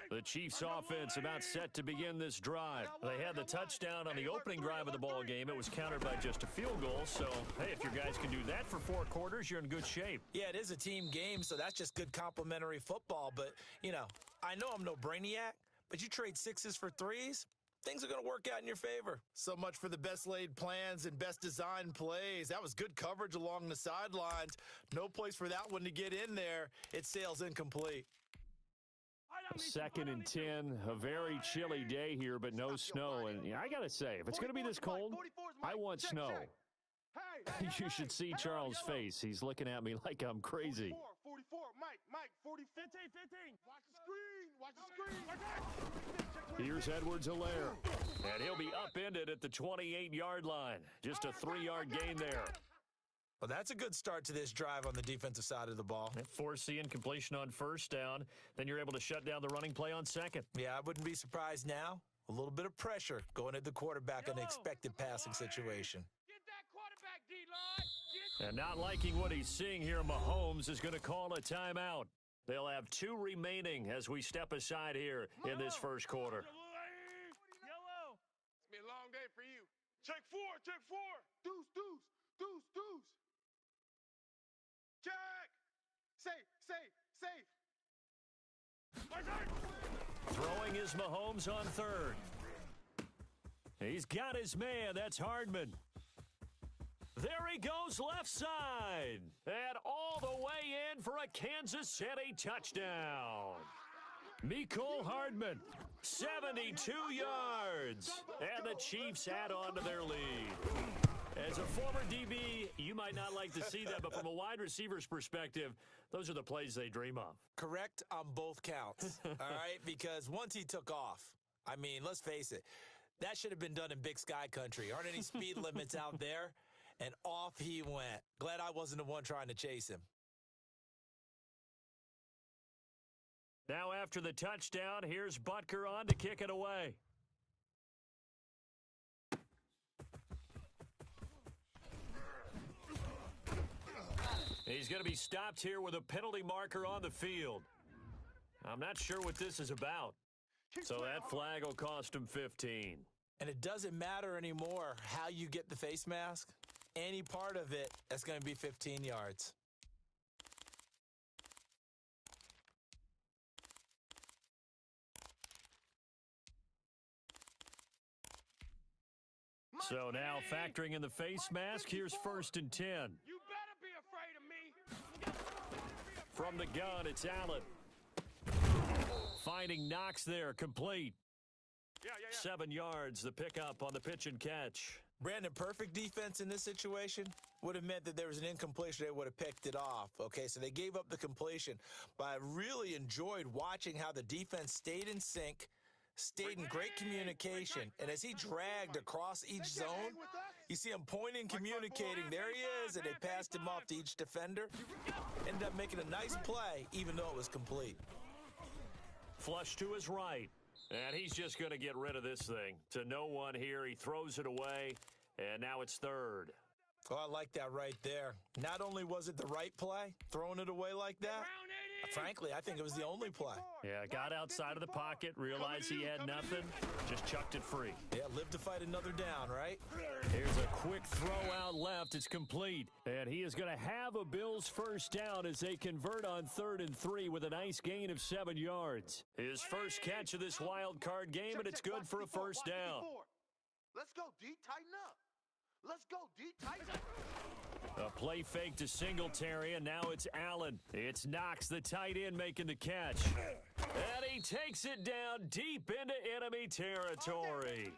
The Chiefs offense about set to begin this drive. They had the touchdown on the opening drive of the ball game. It was countered by just a field goal. So, hey, if your guys can do that for 4 quarters, you're in good shape. Yeah, it is a team game, so that's just good complimentary football. But, you know I'm no brainiac, but you trade 6s for 3s, things are going to work out in your favor. So much for the best laid plans and best designed plays. That was good coverage along the sidelines. No place for that one to get in there. It sails incomplete. 2nd and 10, a very chilly day here, but no snow. And I got to say, if it's going to be this cold, I want snow. You should see Charles' face. He's looking at me like I'm crazy. 44, Mike, 40, 15. Watch the screen. Here's Edwards-Helaire, and he'll be upended at the 28-yard line. Just a 3-yard gain there. Well, that's a good start to this drive on the defensive side of the ball. Force the incompletion on 1st down. Then you're able to shut down the running play on 2nd. Yeah, I wouldn't be surprised now. A little bit of pressure going at the quarterback on the expected passing situation. Get that quarterback, D-line. And not liking what he's seeing here, Mahomes is going to call a timeout. They'll have 2 remaining as we step aside here in this first quarter. Yellow. It's been a long day for you. Check 4. Deuce. Check. Safe. Throwing is Mahomes on 3rd. He's got his man. That's Hardman. There he goes left side. And all the way in for a Kansas City touchdown. Mecole Hardman, 72 yards. And the Chiefs add on to their lead. As a former DB, you might not like to see that, but from a wide receiver's perspective, those are the plays they dream of. Correct on both counts, all right? Because once he took off, I mean, let's face it, that should have been done in Big Sky Country. Aren't any speed limits out there? And off he went. Glad I wasn't the one trying to chase him. Now after the touchdown, here's Butker on to kick it away. He's going to be stopped here with a penalty marker on the field. I'm not sure what this is about. So that flag will cost him 15. And it doesn't matter anymore how you get the face mask. Any part of it, that's going to be 15 yards. So now factoring in the face mask, here's 1st and 10. You better be afraid of me. From the gun, it's Allen. Finding Knox there, complete. Yeah. 7 yards, the pickup on the pitch and catch. Brandon, perfect defense in this situation would have meant that there was an incompletion. They would have picked it off. Okay, so they gave up the completion. But I really enjoyed watching how the defense stayed in sync, stayed in great communication. And as he dragged across each zone, you see him pointing, communicating. There he is, and they passed him off to each defender. Ended up making a nice play, even though it was complete. Flush to his right. And he's just going to get rid of this thing. To no one here. He throws it away, and now it's 3rd. Oh, I like that right there. Not only was it the right play, throwing it away like that, frankly, I think it was the only play. Yeah, got outside of the pocket, realized he had nothing, just chucked it free. Yeah, live to fight another down, right? Here's a quick throw out left. It's complete. And he is going to have a Bills 1st down as they convert on 3rd and 3 with a nice gain of 7 yards. His first catch of this wild card game, and it's good for a 1st down. Let's go, D. Tighten up. Let's go, D. Tighten up. A play fake to Singletary, and now it's Allen. It's Knox, the tight end, making the catch. And he takes it down deep into enemy territory.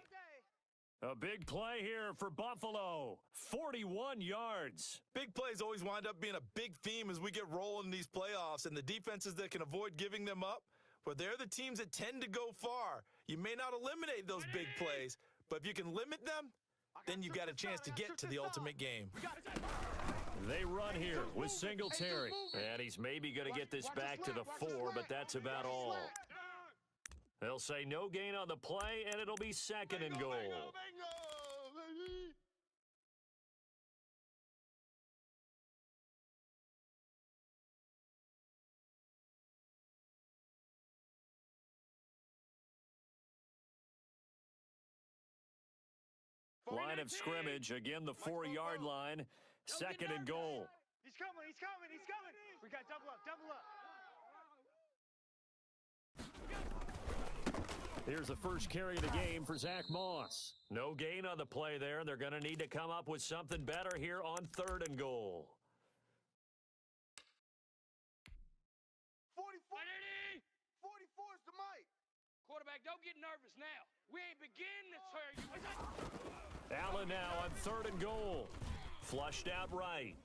A big play here for Buffalo. 41 yards. Big plays always wind up being a big theme as we get rolling in these playoffs, and the defenses that can avoid giving them up, well, they're the teams that tend to go far. You may not eliminate those big plays, but if you can limit them, then you got a chance to get to the ultimate game. They run here with Singletary. And he's maybe going to get this back to the 4, but that's about all. They'll say no gain on the play, and it'll be 2nd and goal. Line of scrimmage, again the 4-yard line, second and goal. He's coming, he's coming, he's coming. We got double up, double up. Here's the first carry of the game for Zach Moss. No gain on the play there. They're going to need to come up with something better here on third and goal. 44 is the mic. Quarterback, don't get nervous now. We ain't beginning to tear you. Allen now on third and goal. Flushed out right.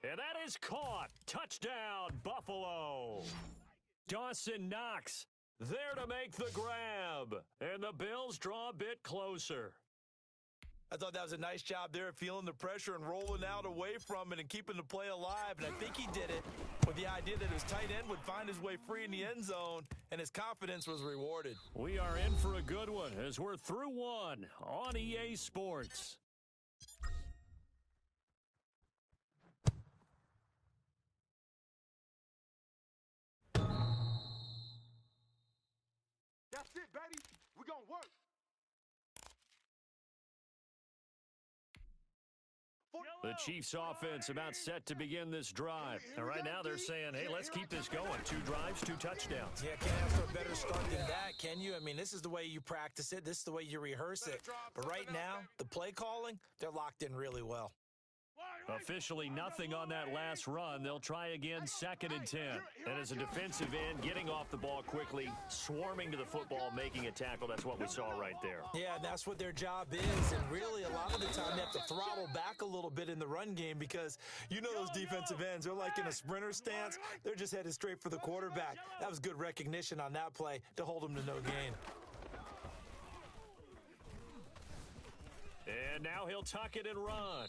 And that is caught. Touchdown, Buffalo. Dawson Knox there to make the grab. And the Bills draw a bit closer. I thought that was a nice job there, feeling the pressure and rolling out away from it and keeping the play alive. And I think he did it with the idea that his tight end would find his way free in the end zone, and his confidence was rewarded. We are in for a good one as we're through one on EA Sports. That's it, baby. We're going to work. The Chiefs offense about set to begin this drive. And right now they're saying, hey, let's keep this going. 2 drives, 2 touchdowns. Yeah, can't ask for a better start than that, can you? I mean, this is the way you practice it. This is the way you rehearse it. But right now, the play calling, they're locked in really well. Officially nothing on that last run. They'll try again, second and 10. And as a defensive end, getting off the ball quickly, swarming to the football, making a tackle. That's what we saw right there. Yeah, and that's what their job is. And really, a lot of the time, they have to throttle back a little bit in the run game because you know those defensive ends, they're like in a sprinter stance. They're just headed straight for the quarterback. That was good recognition on that play to hold them to no gain. And now he'll tuck it and run.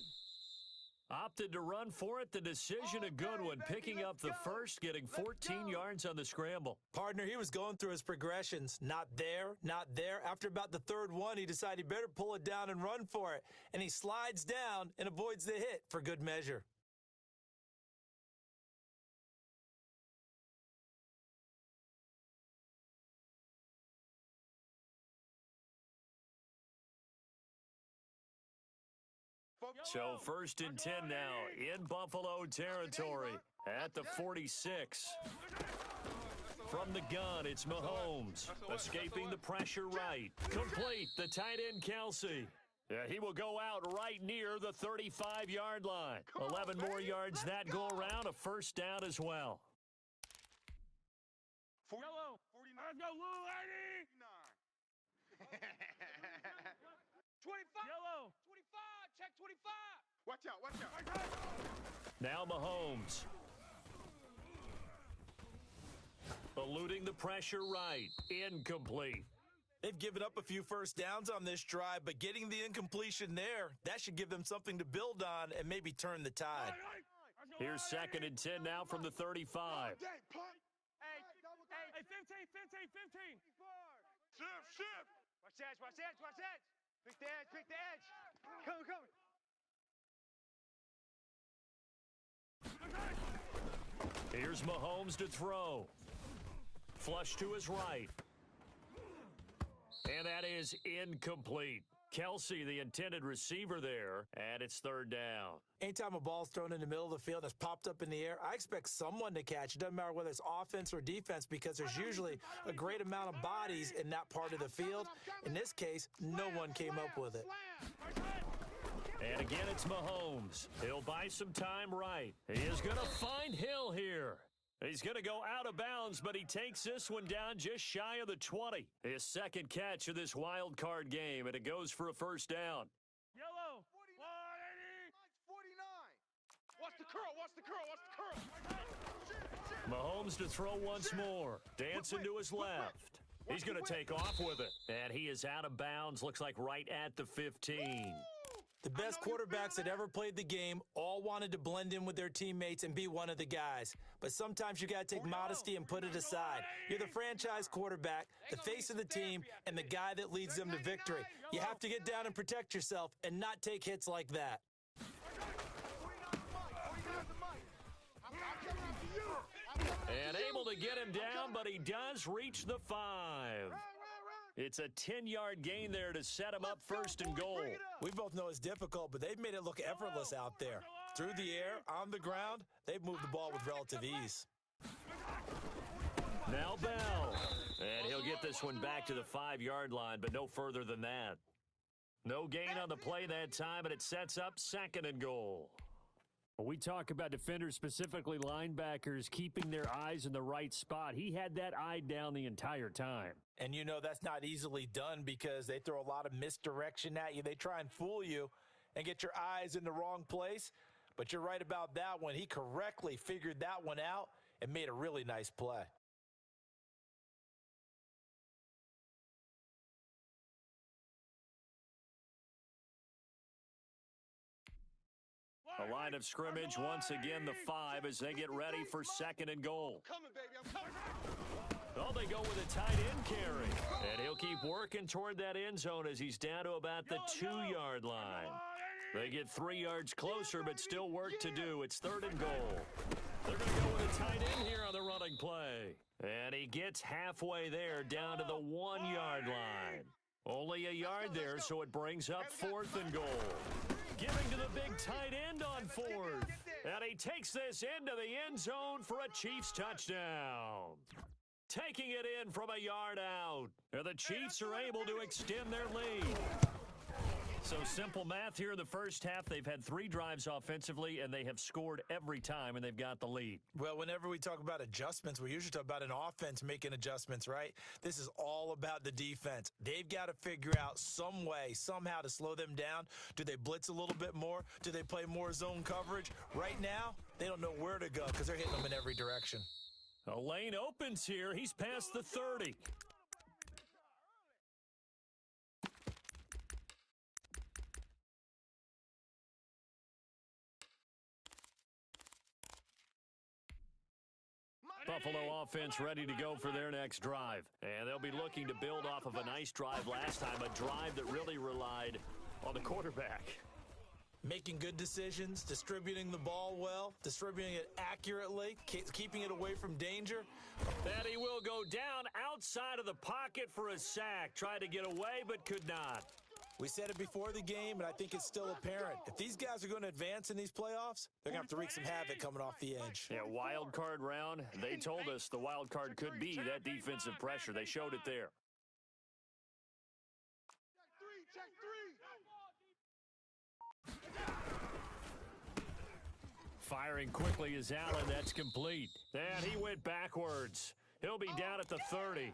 Opted to run for it. The decision a good one. Picking up the first, getting 14 yards on the scramble. Partner, he was going through his progressions. Not there, not there. After about the third one, he decided he better pull it down and run for it. And he slides down and avoids the hit for good measure. So first and 10 now in Buffalo territory at the 46. From the gun, it's Mahomes. Escaping the pressure right. Complete, the tight end Kelsey. Yeah, he will go out right near the 35-yard line. 11 more yards that go around, a first down as well. Yellow. 49. Let's go, little lady. 25. Yellow. 25. Check 25. Watch out, watch out. Now Mahomes. Eluding the pressure right. Incomplete. They've given up a few first downs on this drive, but getting the incompletion there, that should give them something to build on and maybe turn the tide. Here's second and 10 now from the 35. Hey, 15. Shift. Watch the edge. Pick the edge. Come. Here's Mahomes to throw. Flush to his right. And that is incomplete. Kelsey, the intended receiver there, and it's third down. Anytime a ball's thrown in the middle of the field that's popped up in the air, I expect someone to catch. It doesn't matter whether it's offense or defense because there's usually a great amount of bodies in that part of the field. In this case, no one came up with it. And again, it's Mahomes. He'll buy some time right. He is going to find Hill here. He's going to go out of bounds, but he takes this one down just shy of the 20. His second catch of this wild card game, and it goes for a first down. Yellow. 180. 49. Watch the curl. Mahomes to throw once more. Dancing to his left. He's going to take off with it. And he is out of bounds, looks like right at the 15. The best quarterbacks that ever played the game all wanted to blend in with their teammates and be one of the guys. But sometimes you got to take modesty and put it aside. You're the franchise quarterback, the face of the team, and the guy that leads them to victory. You have to get down and protect yourself and not take hits like that. And able to get him down, but he does reach the 5. It's a 10-yard gain there to set him up first and goal. We both know it's difficult, but they've made it look effortless out there. Through the air, on the ground, they've moved the ball with relative ease. Now Bell. And he'll get this one back to the 5-yard line, but no further than that. No gain on the play that time, and it sets up second and goal. When we talk about defenders, specifically linebackers, keeping their eyes in the right spot, he had that eye down the entire time. And you know that's not easily done because they throw a lot of misdirection at you. They try and fool you and get your eyes in the wrong place. But you're right about that one. He correctly figured that one out and made a really nice play. A line of scrimmage once again, the 5 as they get ready for second and goal. Oh, they go with a tight end carry. And he'll keep working toward that end zone as he's down to about the 2-yard line. They get 3 yards closer, but still work to do. It's third and goal. They're going to go with a tight end here on the running play. And he gets halfway there down to the 1-yard line. Only a yard there, so it brings up fourth and goal. Giving to the big tight end on fourth. And he takes this into the end zone for a Chiefs touchdown. Taking it in from a yard out. And the Chiefs are able to extend their lead. So simple math here in the first half. They've had 3 drives offensively, and they have scored every time, and they've got the lead. Well, whenever we talk about adjustments, we usually talk about an offense making adjustments, right? This is all about the defense. They've got to figure out some way, somehow to slow them down. Do they blitz a little bit more? Do they play more zone coverage? Right now, they don't know where to go because they're hitting them in every direction. A lane opens here. He's past the 30. Buffalo offense ready to go for their next drive. And they'll be looking to build off of a nice drive last time, a drive that really relied on the quarterback. Making good decisions, distributing the ball well, distributing it accurately, keeping it away from danger. And he will go down outside of the pocket for a sack. Tried to get away, but could not. We said it before the game, and I think it's still apparent. If these guys are going to advance in these playoffs, they're going to have to wreak some havoc coming off the edge. Yeah, wild card round. They told us the wild card could be that defensive pressure. They showed it there. Check three. Firing quickly is Allen. That's complete. And he went backwards. He'll be down at the 30.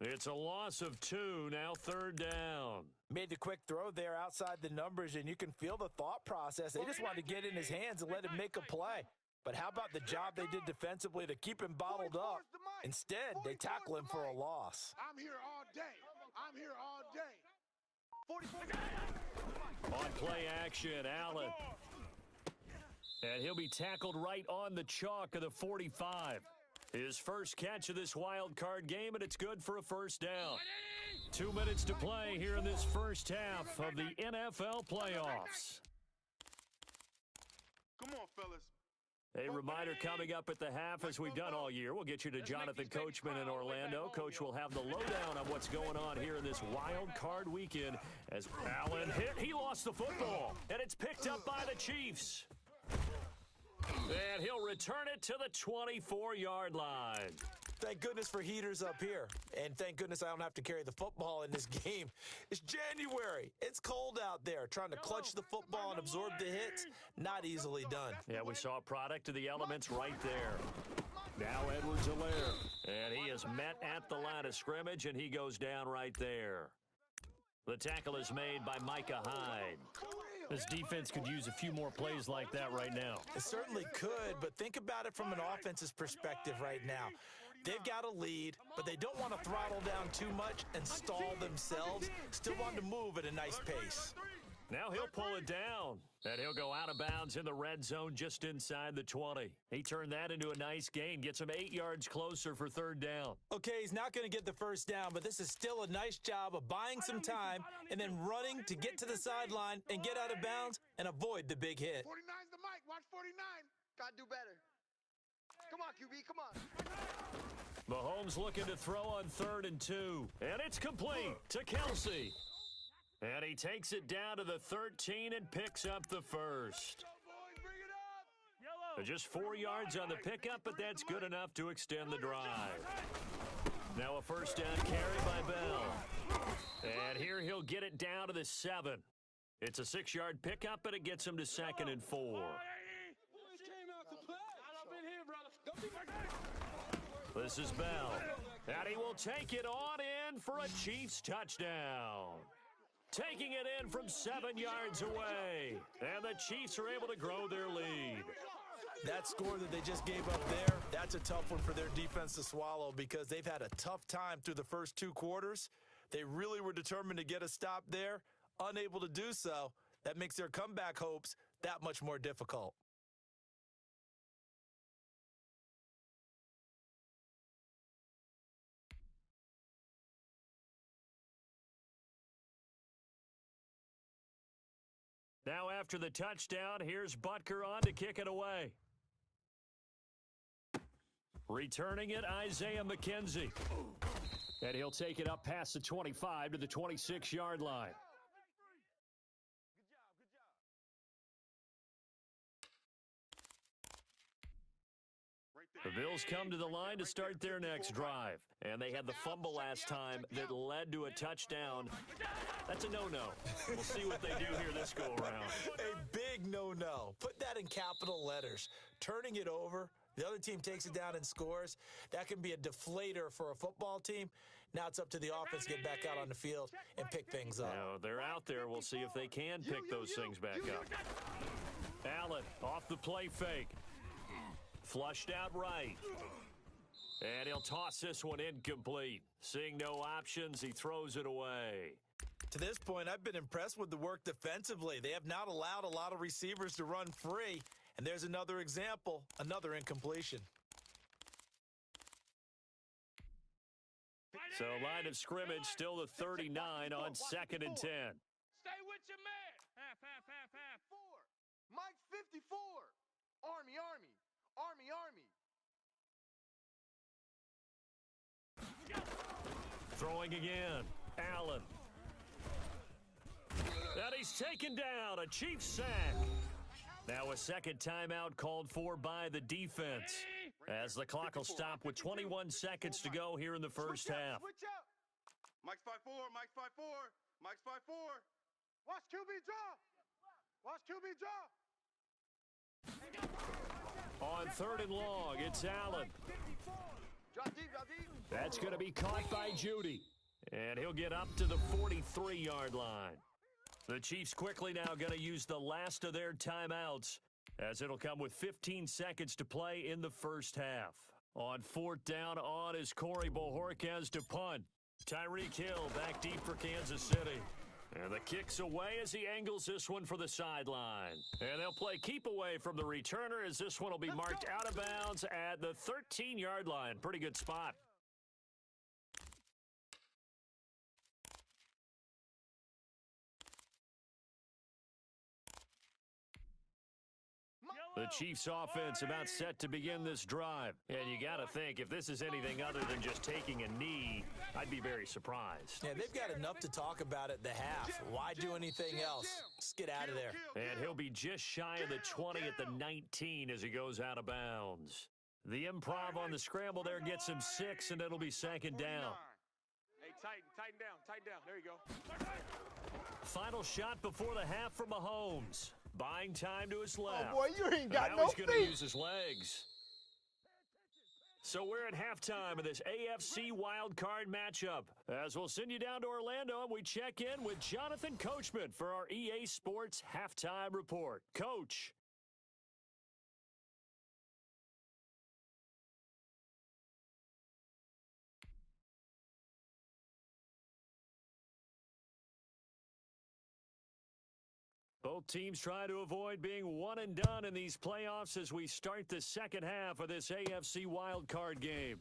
It's a loss of 2, now third down. Made the quick throw there outside the numbers, and you can feel the thought process. They just wanted to get in his hands and let him make a play. But how about the job they did defensively to keep him bottled up? Instead, they tackle him for a loss. I'm here all day. I'm here all day. On play action, Allen. And he'll be tackled right on the chalk of the 45. His first catch of this wild card game, and it's good for a first down. 2 minutes to play here in this first half of the NFL playoffs. Come on, fellas. A reminder coming up at the half, as we've done all year. We'll get you to Jonathan Coachman in Orlando. Coach will have the lowdown on what's going on here in this wild card weekend. As Allen hit, he lost the football, and it's picked up by the Chiefs. And he'll return it to the 24-yard line. Thank goodness for heaters up here. And thank goodness I don't have to carry the football in this game. It's January. It's cold out there. Trying to clutch the football and absorb the hits, not easily done. Yeah, we saw a product of the elements right there. Now Edwards-Helaire. And he is met at the line of scrimmage, and he goes down right there. The tackle is made by Micah Hyde. This defense could use a few more plays like that right now. It certainly could, but think about it from an offense's perspective right now. They've got a lead, but they don't want to throttle down too much and stall themselves. Still want to move at a nice pace. Now he'll pull it down, and he'll go out of bounds in the red zone just inside the 20. He turned that into a nice gain, gets him 8 yards closer for third down. Okay, he's not going to get the first down, but this is still a nice job of buying some time and then running to get to the sideline and get out of bounds and avoid the big hit. 49's the mic. Watch 49. Gotta do better. Come on, QB, come on. Mahomes looking to throw on 3rd and 2. And it's complete to Kelsey. And he takes it down to the 13 and picks up the first. Just 4 yards on the pickup, but that's good enough to extend the drive. Now a first down carry by Bell. And here he'll get it down to the 7. It's a 6-yard pickup, but it gets him to 2nd and 4. This is Bell. And he will take it on in for a Chiefs touchdown. Taking it in from 7 yards away. And the Chiefs are able to grow their lead. That score that they just gave up there, that's a tough one for their defense to swallow because they've had a tough time through the first 2 quarters. They really were determined to get a stop there, unable to do so. That makes their comeback hopes that much more difficult. Now after the touchdown, here's Butker on to kick it away. Returning it, Isaiah McKenzie. And he'll take it up past the 25 to the 26-yard line. The Bills come to the line to start their next drive. And they had the fumble last time that led to a touchdown. That's a no-no. We'll see what they do here this go-around. A big no-no. Put that in capital letters. Turning it over, the other team takes it down and scores. That can be a deflator for a football team. Now it's up to the offense to get back out on the field and pick things up. Now they're out there. We'll see if they can pick those things back up. Allen off the play fake. Flushed out right. And he'll toss this one incomplete. Seeing no options, he throws it away. To this point, I've been impressed with the work defensively. They have not allowed a lot of receivers to run free. And there's another example, another incompletion. So line of scrimmage still the 39 on 2nd and 10. Stay with your man. Half. 4. Mike's 54. Army. Throwing again. Allen. And he's taken down. A Chiefs sack. Now a second timeout called for by the defense. As the clock will stop with 21 seconds to go here in the first half. Switch out. Mike's 5-4. Mike's 5-4. Watch QB draw. On 3rd and long, it's Allen. Drop deep. That's going to be caught by Judy. And he'll get up to the 43-yard line. The Chiefs quickly now going to use the last of their timeouts, as it'll come with 15 seconds to play in the first half. On 4th down on is Corey Bojorquez to punt. Tyreek Hill back deep for Kansas City. And the kick's away as he angles this one for the sideline. And they'll play keep away from the returner as this one will be marked out of bounds at the 13-yard line. Pretty good spot. The Chiefs offense about set to begin this drive. And you got to think, if this is anything other than just taking a knee, I'd be very surprised. Yeah, they've got enough to talk about at the half. Why do anything else? Just get out of there. And he'll be just shy of the 20 at the 19 as he goes out of bounds. The improv on the scramble there gets him 6, and it'll be 2nd down. Hey, tighten down. There you go. Final shot before the half from Mahomes. Buying time to his left. Oh, boy, you ain't got now no he's going to feet. use his legs. So we're at halftime of this AFC wildcard matchup. As we'll send you down to Orlando, and we check in with Jonathan Coachman for our EA Sports Halftime Report. Coach. Both teams try to avoid being one and done in these playoffs as we start the second half of this AFC wildcard game.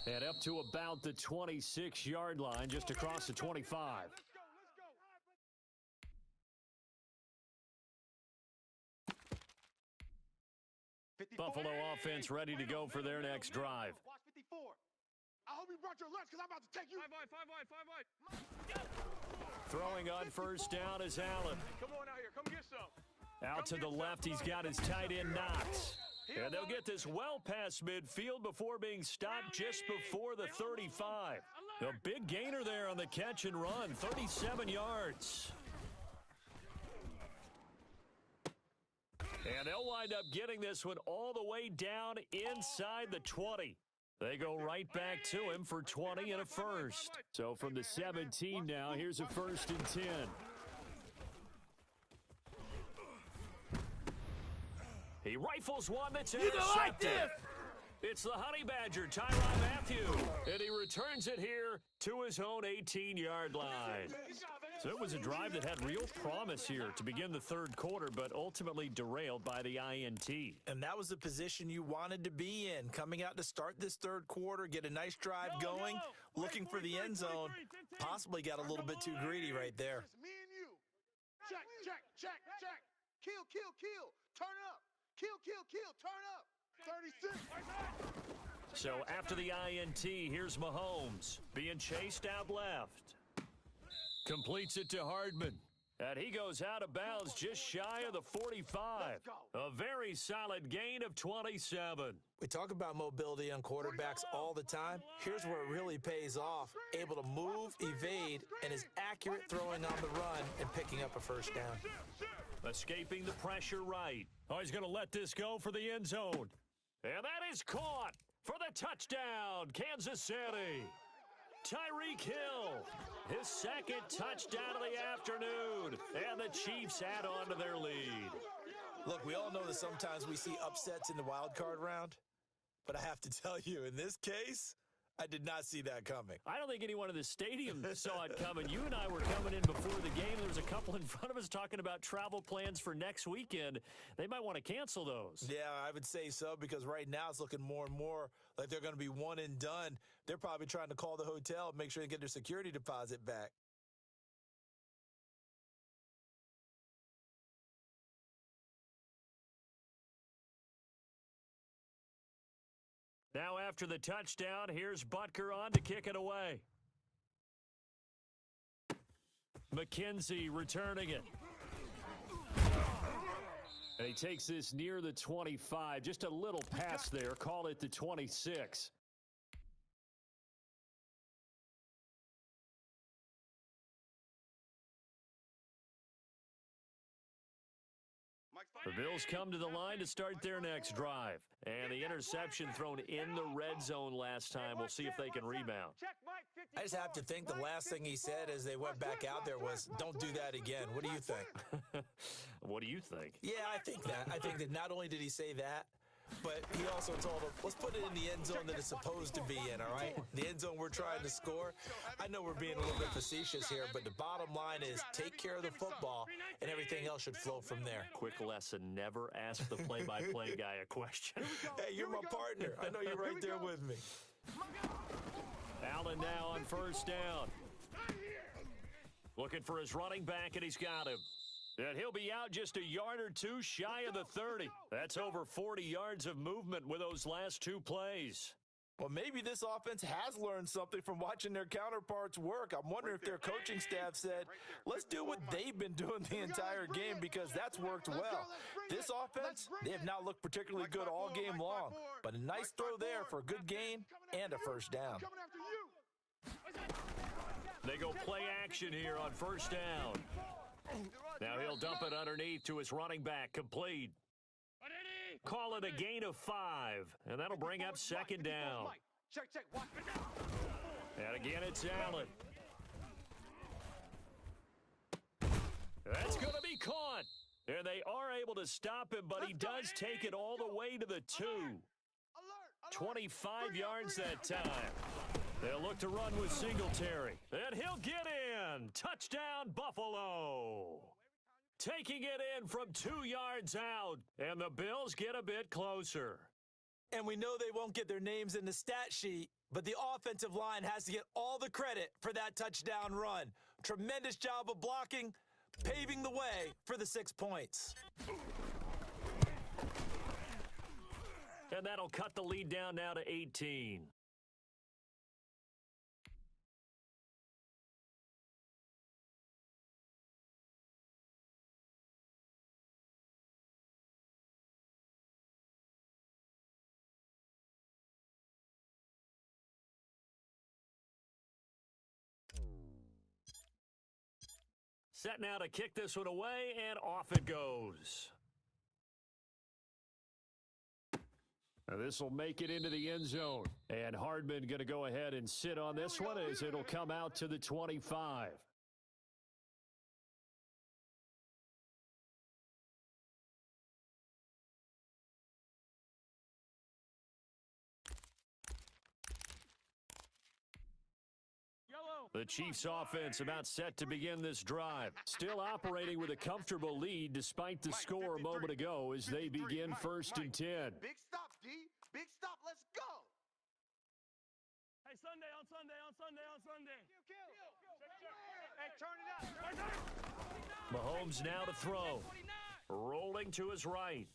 And up to about the 26-yard line, just across the 25. Buffalo offense ready to go for their next drive. Watch 54. I hope you brought your lunch because I'm about to take you. 5 wide. Throwing on first down is Allen. Come on out here. Come get some. Out to the left, he's got his tight end Knox. And they'll get this well past midfield before being stopped just before the 35. A big gainer there on the catch and run, 37 yards. And they'll wind up getting this one all the way down inside the 20. They go right back to him for 20 and a first. So from the 17 now, here's a 1st and 10. He rifles one that's intercepted. It's the Honey Badger, Tyrann Mathieu, and he returns it here to his own 18-yard line. So it was a drive that had real promise here to begin the third quarter, but ultimately derailed by the INT. And that was the position you wanted to be in, coming out to start this third quarter, get a nice drive going, looking for the end zone. Possibly got a little bit too greedy right there. It's me and you. Check. Kill. Turn up. Kill. Turn up. 36. So after the INT, here's Mahomes being chased out left. Completes it to Hardman. And he goes out of bounds just shy of the 45. A very solid gain of 27. We talk about mobility on quarterbacks all the time. Here's where it really pays off. Able to move, evade, and is accurate throwing on the run and picking up a first down. Escaping the pressure right. Oh, he's going to let this go for the end zone. And that is caught for the touchdown, Kansas City. Tyreek Hill, his second touchdown of the afternoon, and the Chiefs add on to their lead. Look, we all know that sometimes we see upsets in the wild card round, but I have to tell you, in this case, I did not see that coming. I don't think anyone in the stadium saw it coming. You and I were coming in before the game. There was a couple in front of us talking about travel plans for next weekend. They might want to cancel those. Yeah, I would say so, because right now it's looking more and more like they're going to be one and done. They're probably trying to call the hotel and make sure they get their security deposit back. Now after the touchdown, here's Butker on to kick it away. McKenzie returning it. And he takes this near the 25. Just a little pass there. Call it the 26. The Bills come to the line to start their next drive. And the interception thrown in the red zone last time. We'll see if they can rebound. I just have to think the last thing he said as they went back out there was, don't do that again. What do you think? What do you think? Yeah, I think that. I think that not only did he say that, but he also told them, let's put it in the end zone that it's supposed to be in, all right? The end zone we're trying to score. I know we're being a little bit facetious here, but the bottom line is take care of the football, and everything else should flow from there. Quick lesson, never ask the play-by-play guy a question. Hey, you're my partner. I know you're right there with me. Allen now on first down. Looking for his running back, and he's got him. And he'll be out just a yard or two shy of the 30. That's over 40 yards of movement with those last two plays. Well, maybe this offense has learned something from watching their counterparts work. I'm wondering if their coaching staff said, let's do what they've been doing the entire game, because that's worked well. This offense, they have not looked particularly good all game long, but a nice throw there for a good gain and a first down. They go play action here on first down. Now he'll dump it underneath to his running back, complete. Call it a gain of 5, and that'll bring up second down. And again, it's Allen. That's going to be caught. And they are able to stop him, but he does take it all the way to the 2. 25 yards that time. They'll look to run with Singletary. And he'll get in. Touchdown, Buffalo. Taking it in from 2 yards out. And the Bills get a bit closer. And we know they won't get their names in the stat sheet, but the offensive line has to get all the credit for that touchdown run. Tremendous job of blocking, paving the way for the 6 points. And that'll cut the lead down now to 18. Set now to kick this one away, and off it goes. This will make it into the end zone. And Hardman going to go ahead and sit on this one as it'll come out to the 25. The Chiefs offense about set to begin this drive. Still operating with a comfortable lead despite the score a moment ago as they begin 1st and 10. Big stop, D. Big stop. Let's go. Hey, on Sunday. Hey, turn it up. Mahomes now to throw. Rolling to his right.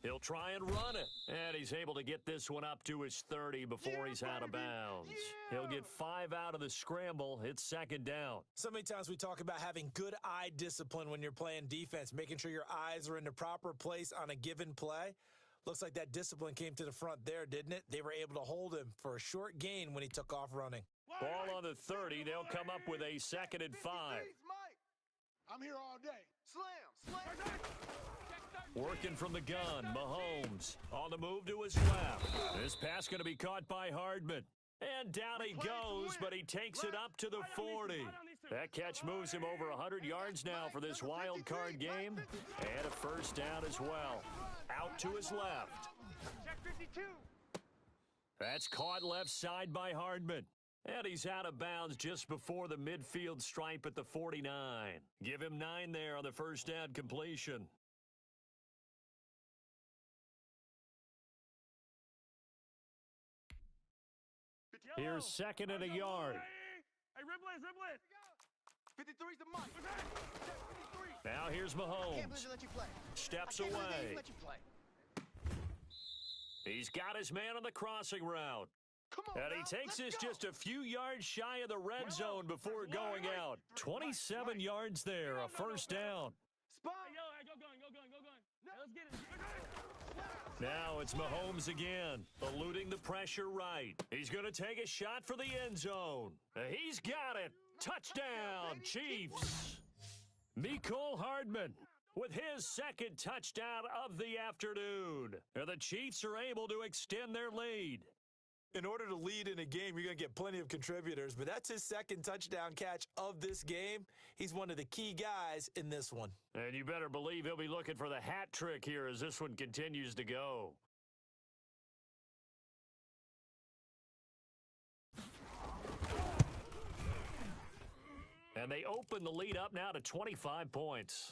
He'll try and run it. And he's able to get this one up to his 30 before he's out of bounds. He'll get 5 out of the scramble. It's 2nd down. So many times we talk about having good eye discipline when you're playing defense, making sure your eyes are in the proper place on a given play. Looks like that discipline came to the front there, didn't it? They were able to hold him for a short gain when he took off running. Ball on the 30. They'll come up with a 2nd and 5. I'm here all day. Slam. Working from the gun, Mahomes on the move to his left. This pass going to be caught by Hardman. And down he goes, but he takes it up to the 40. That catch moves him over 100 yards now for this wild card game. And a 1st down as well. Out to his left. That's caught left side by Hardman. And he's out of bounds just before the midfield stripe at the 49. Give him 9 there on the 1st down completion. Here's 2nd and a yard. Hey, Riblet. 53's the mic. Now here's Mahomes. Can't believe they let you play. Steps I can't believe away. they let you play. He's got his man on the crossing route. Come on, And he now, takes let's this go. just a few yards shy of the red zone before going out. 27 yards there, a 1st down. Spot. Hey, go gun. Hey, let's get it. Now it's Mahomes again, eluding the pressure right. He's going to take a shot for the end zone. He's got it. Touchdown, Chiefs. Mecole Hardman with his 2nd touchdown of the afternoon. And the Chiefs are able to extend their lead. In order to lead in a game, you're going to get plenty of contributors, but that's his 2nd touchdown catch of this game. He's one of the key guys in this one. And you better believe he'll be looking for the hat trick here as this one continues to go. And they open the lead up now to 25 points.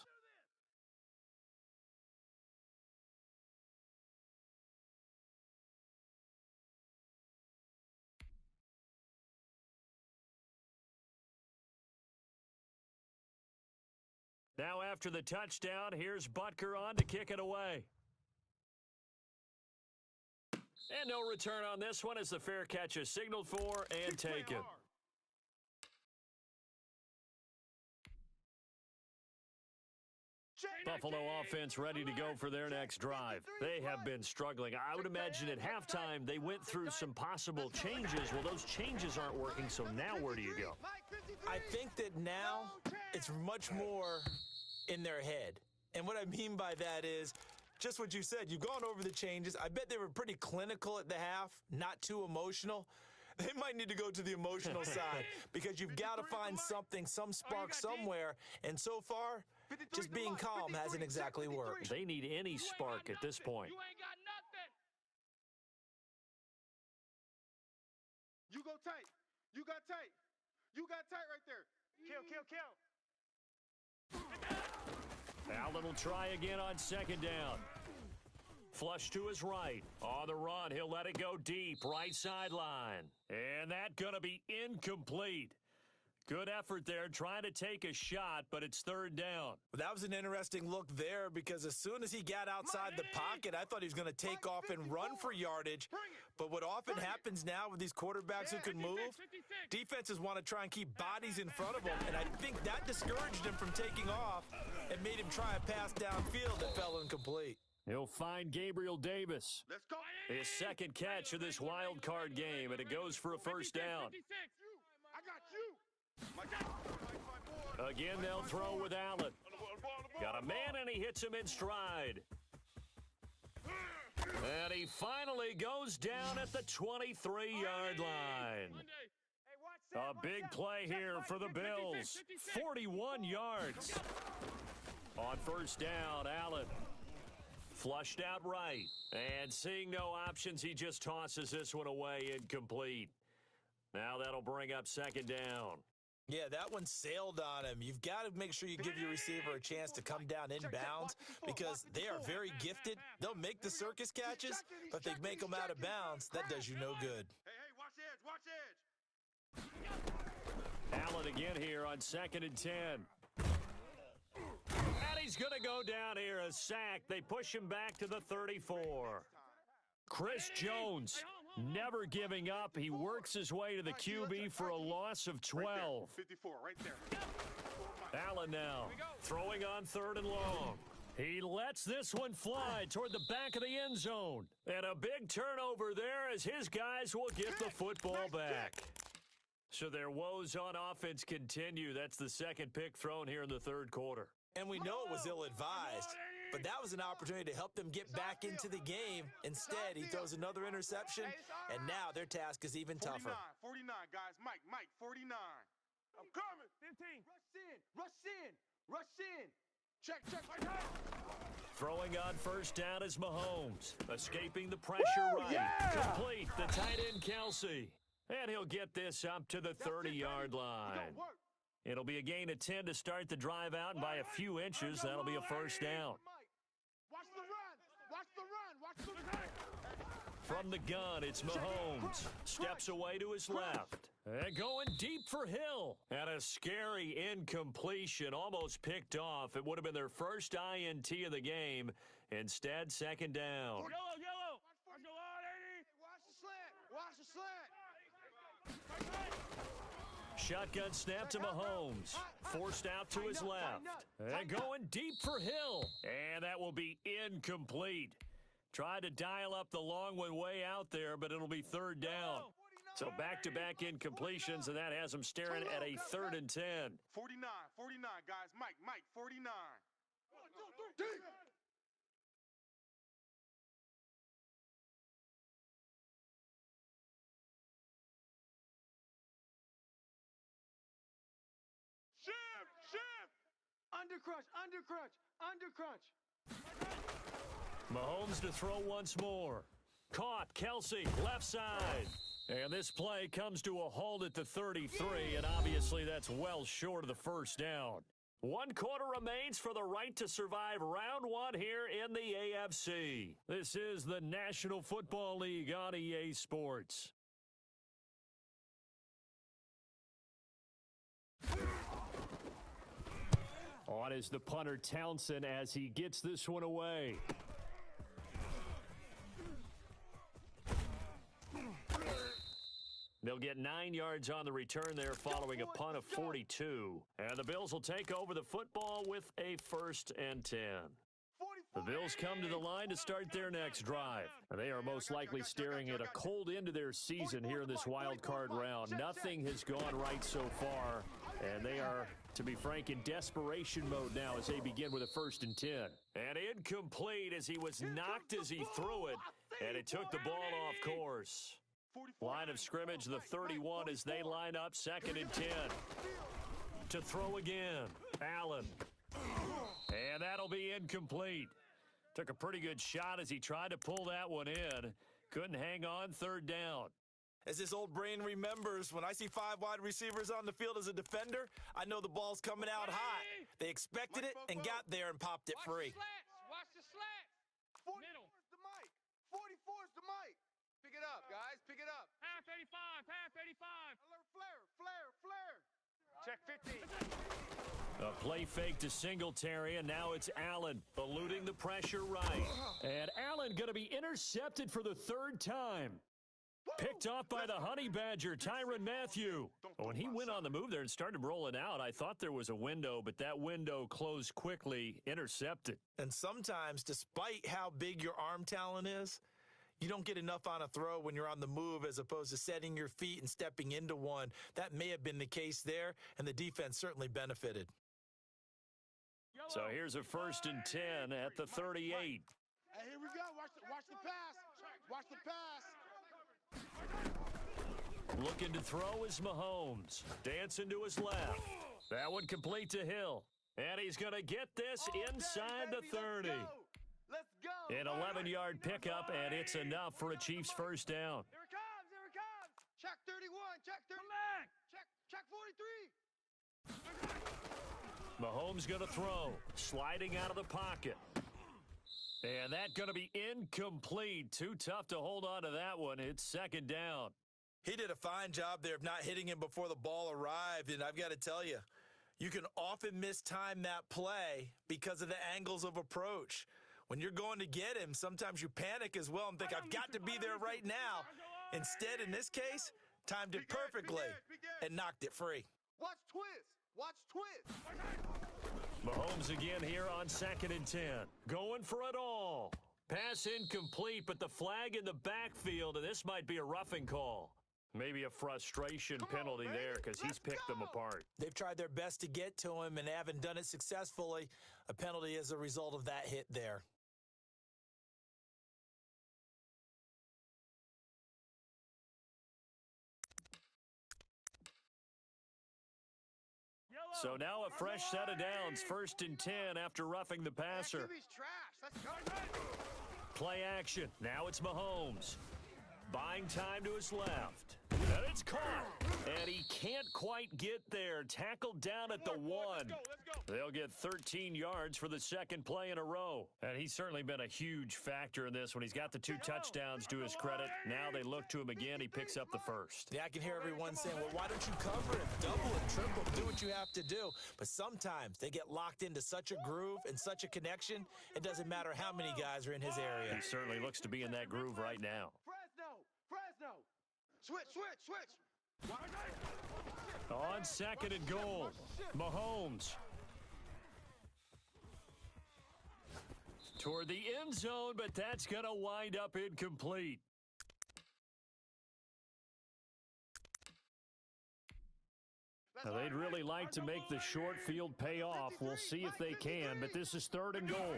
Now after the touchdown, here's Butker on to kick it away. And no return on this one as the fair catch is signaled for and taken. Buffalo offense ready to go for their next drive. They have been struggling. I would imagine at halftime they went through some possible changes. Well, those changes aren't working, so now where do you go? I think that now it's much more in their head. And what I mean by that is just what you said. You've gone over the changes. I bet they were pretty clinical at the half, not too emotional. They might need to go to the emotional side because you've got to find something, some spark somewhere. And so far, just being calm hasn't exactly worked. They need any spark at this point. You ain't got nothing. You go tight. You got tight. You got tight right there. Kill. Allen will try again on 2nd down. Flush to his right. On the run, he'll let it go deep, right sideline. And that's going to be incomplete. Good effort there, trying to take a shot, but it's third down. Well, that was an interesting look there because as soon as he got outside the pocket, I thought he was going to take off and run for yardage. But what often happens now with these quarterbacks who can move, defenses want to try and keep bodies in front of them, and I think that discouraged him from taking off and made him try a pass downfield that fell incomplete. He'll find Gabriel Davis. Let's go. His second catch of this wild card game, and it goes for a first down. I got you. Again, they'll throw with Allen. Got a man, and he hits him in stride. And he finally goes down at the 23-yard line. A big play here for the Bills. 41 yards. On first down, Allen. Flushed out right. And seeing no options, he just tosses this one away incomplete. Now that'll bring up second down. Yeah, that one sailed on him. You've got to make sure you give your receiver a chance to come down inbounds because they are very gifted. They'll make the circus catches, but if they make them out of bounds, that does you no good. Hey, watch edge. Allen again here on 2nd and 10. And he's going to go down here, a sack. They push him back to the 34. Chris Jones, never giving up. He works his way to the QB for a loss of 12. 54, right there. Allen now, throwing on 3rd and long. He lets this one fly toward the back of the end zone. And a big turnover there as his guys will get the football back. So their woes on offense continue. That's the second pick thrown here in the third quarter. And we know it was ill-advised, but that was an opportunity to help them get back into the game. Instead, he throws another interception, and now their task is even tougher. 49, guys. Mike, 49. I'm coming. 15. Rush in. Check. Throwing on first down is Mahomes. Escaping the pressure Complete. The tight end, Kelsey. And he'll get this up to the 30-yard line. It'll be a gain of 10 to start the drive out, and by a few inches, that'll be a first down. Watch the run. From the gun, it's Mahomes. Steps away to his left. And going deep for Hill. And a scary incompletion, almost picked off. It would have been their first INT of the game. Instead, second down. Yellow. Watch the slant. Shotgun snap to Mahomes. Forced out to his left. And going deep for Hill. And that will be incomplete. Tried to dial up the long one way out there, but it'll be third down. So back-to-back incompletions, and that has them staring at a 3rd and 10. 49, guys. Mike, 49. 1, 2, 3. Shift. Under crunch. Mahomes to throw once more. Caught. Kelsey, left side. And this play comes to a halt at the 33, and obviously that's well short of the first down. 1 quarter remains for the right to survive round 1 here in the AFC. This is the National Football League on EA Sports. On is the punter Townsend as he gets this one away. They'll get 9 yards on the return there following a punt of 42. And the Bills will take over the football with a 1st and 10. The Bills come to the line to start their next drive. They are most likely staring at a cold end to their season here in this wild card round. Nothing has gone right so far, and they are, to be frank, in desperation mode now as they begin with a 1st and 10. And incomplete as he was knocked as he threw it, and it took the ball off course. Line of scrimmage, the 31 as they line up 2nd and 10. To throw again, Allen. And that'll be incomplete. Took a pretty good shot as he tried to pull that one in. Couldn't hang on 3rd down. As this old brain remembers, when I see 5 wide receivers on the field as a defender, I know the ball's coming out hot. They expected it and got there and popped it free. Watch the slats. 44 is the mic. 44 is the mic. Pick it up, guys. Pick it up. Half 85. Flare. A play fake to Singletary, and now it's Allen eluding the pressure right. And Allen going to be intercepted for the third time. Picked off by the Honey Badger, Tyrann Mathieu. When he went on the move there and started rolling out, I thought there was a window, but that window closed quickly, intercepted. And sometimes, despite how big your arm talent is, you don't get enough on a throw when you're on the move as opposed to setting your feet and stepping into one. That may have been the case there, and the defense certainly benefited. So here's a 1st and 10 at the 38. Hey, here we go. Watch the pass. Watch the pass. Looking to throw is Mahomes. Dancing to his left. That one complete to Hill. And he's going to get this inside the 30. Let's go. An 11-yard pickup, and it's enough for a Chiefs first down. Here it comes. Here it comes. Check 31. Check 30. Come back. Check 43. Mahomes going to throw. Sliding out of the pocket. And that going to be incomplete. Too tough to hold on to that one. It's 2nd down. He did a fine job there of not hitting him before the ball arrived, and I've got to tell you, you can often mistime that play because of the angles of approach. When you're going to get him, sometimes you panic as well and think, I've got to be there right now. Instead, in this case, timed it perfectly and knocked it free. Watch twist. Watch twist. Mahomes again here on 2nd and 10. Going for it all. Pass incomplete, but the flag in the backfield, and this might be a roughing call. Maybe a frustration penalty there because he's picked them apart. They've tried their best to get to him and haven't done it successfully. A penalty as a result of that hit there. So now a fresh set of downs, 1st and 10 after roughing the passer. QB's trash. Let's go. Play action. Now it's Mahomes. Buying time to his left. And it's caught. And he can't quite get there. Tackled down at the 1. Let's go. They'll get 13 yards for the 2nd play in a row. And he's certainly been a huge factor in this when he's got the 2 touchdowns to his credit. Now they look to him again. He picks up the 1st. Yeah, I can hear everyone saying, well, why don't you cover it? Double it, triple, do what you have to do. But sometimes they get locked into such a groove and such a connection, it doesn't matter how many guys are in his area. He certainly looks to be in that groove right now. Fresno. Switch. On 2nd and goal, Mahomes. Toward the end zone, but that's going to wind up incomplete. Now, they'd really like to make the short field pay off. We'll see if they can, but this is 3rd and goal.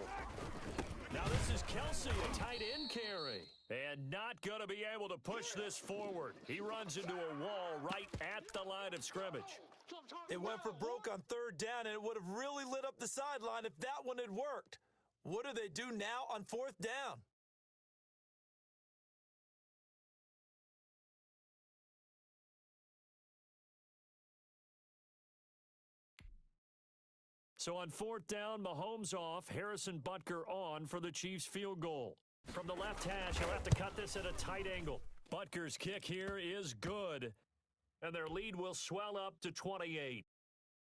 Now this is Kelsey, a tight end carry. And not going to be able to push this forward. He runs into a wall right at the line of scrimmage. It went for broke on 3rd down, and it would have really lit up the sideline if that one had worked. What do they do now on 4th down? So on 4th down, Mahomes off, Harrison Butker on for the Chiefs field goal. From the left hash, he'll have to cut this at a tight angle. Butker's kick here is good, and their lead will swell up to 28.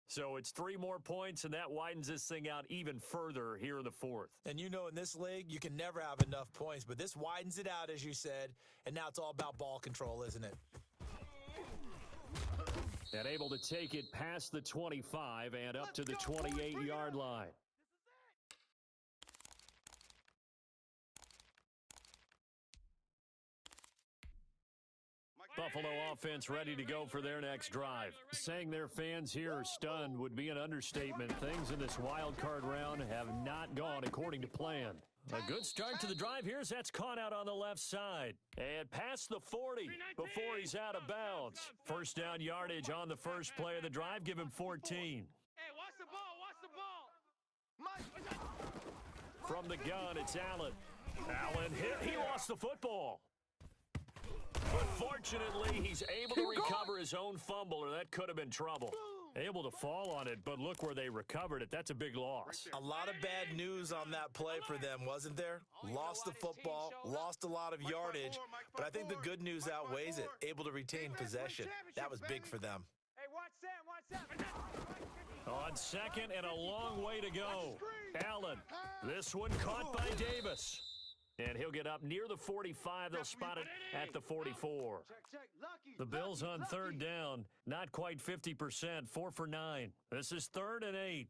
So it's 3 more points, and that widens this thing out even further here in the 4th. And you know, in this league, you can never have enough points, but this widens it out, as you said, and now it's all about ball control, isn't it? And able to take it past the 25 and up to the 28-yard line. Buffalo offense ready to go for their next drive. Saying their fans here are stunned would be an understatement. Things in this wild card round have not gone according to plan. A good start to the drive here as that's caught out on the left side. And past the 40 before he's out of bounds. First down yardage on the first play of the drive. Give him 14. Hey, watch the ball. From the gun, it's Allen. Allen hit. He lost the football. But fortunately, he's able to recover his own fumble, or that could have been trouble. Able to fall on it, but look where they recovered it. That's a big loss. A lot of bad news on that play for them, wasn't there? Lost the football, lost a lot of yardage, but I think the good news outweighs it. Able to retain possession. That was big for them. Hey, watch Sam. On second and a long way to go. Allen. This one caught by Davis. And he'll get up near the 45. They'll spot it at the 44. The Bills on third down. Not quite 50%. 4 for 9. This is 3rd and 8.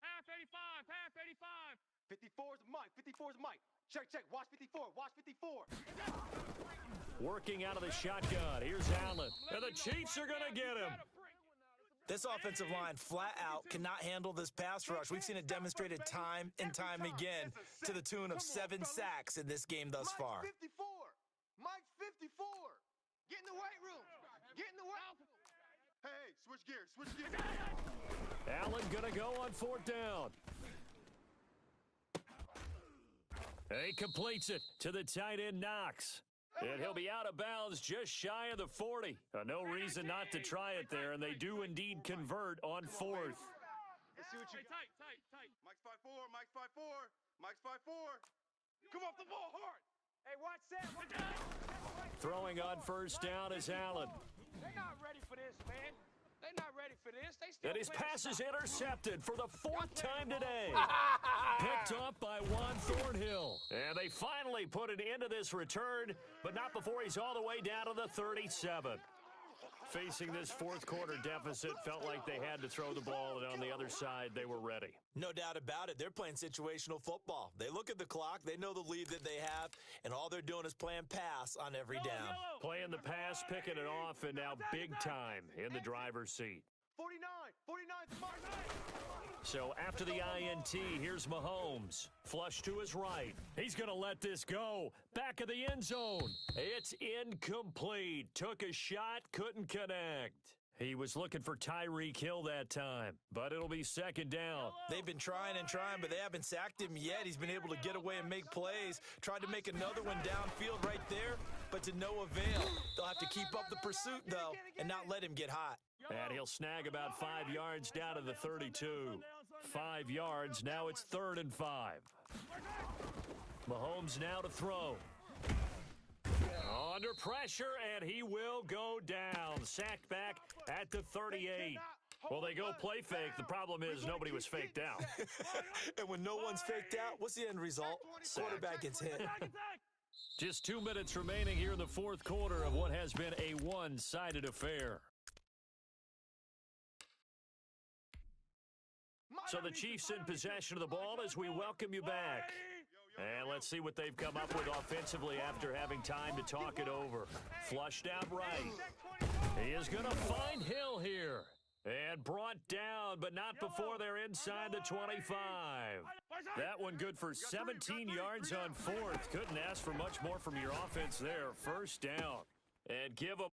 Half 85. Half 85. 54's Mike. 54's Mike. Check. Watch 54. Watch 54. Working out of the shotgun. Here's Allen. And the Chiefs are going to get him. This offensive line flat out cannot handle this pass rush. We've seen it demonstrated time and time again to the tune of 7 sacks in this game thus far. Mike 54. Mike 54. Get in the weight room. Get in the weight room. Hey, switch gears, switch gears. Allen going to go on 4th down. He completes it to the tight end, Knox. And he'll be out of bounds just shy of the 40. No reason not to try it there, and they do indeed convert on 4th. Let's see what you got. Tight. Mike's 5'4", Mike's 5'4", Mike's 5'4". Come off the ball hard. Hey, watch that. Throwing on 1st down is Allen. They're not ready for this, man. They're not ready for this. They still And his playing pass is style. intercepted for the 4th time today. Picked up by Juan Thornhill. And they finally put an end to this return, but not before he's all the way down to the 37. Facing this 4th quarter deficit, felt like they had to throw the ball, and on the other side, they were ready. No doubt about it. They're playing situational football. They look at the clock. They know the lead that they have, and all they're doing is playing pass on every down. Playing the pass, picking it off, and now big time in the driver's seat. 49's Mike. So after the INT, here's Mahomes. Flush to his right. He's going to let this go. Back of the end zone. It's incomplete. Took a shot, couldn't connect. He was looking for Tyreek Hill that time, but it'll be 2nd down. They've been trying, but they haven't sacked him yet. He's been able to get away and make plays. Tried to make another one downfield right there, but to no avail. They'll have to keep up the pursuit, though, and not let him get hot. And he'll snag about 5 yards down to the 32. 5 yards, now it's 3rd and 5. Mahomes now to throw. Under pressure, and he will go down. Sacked back at the 38. Well, they go play fake. The problem is nobody was faked out. And when no one's faked out, what's the end result? Quarterback gets hit. Just 2 minutes remaining here in the 4th quarter of what has been a one-sided affair. So the Chiefs in possession of the ball as we welcome you back. And let's see what they've come up with offensively after having time to talk it over. Flushed out right. He is going to find Hill here. And brought down, but not before they're inside the 25. That one good for 17 yards on 4th. Couldn't ask for much more from your offense there. 1st down. And give them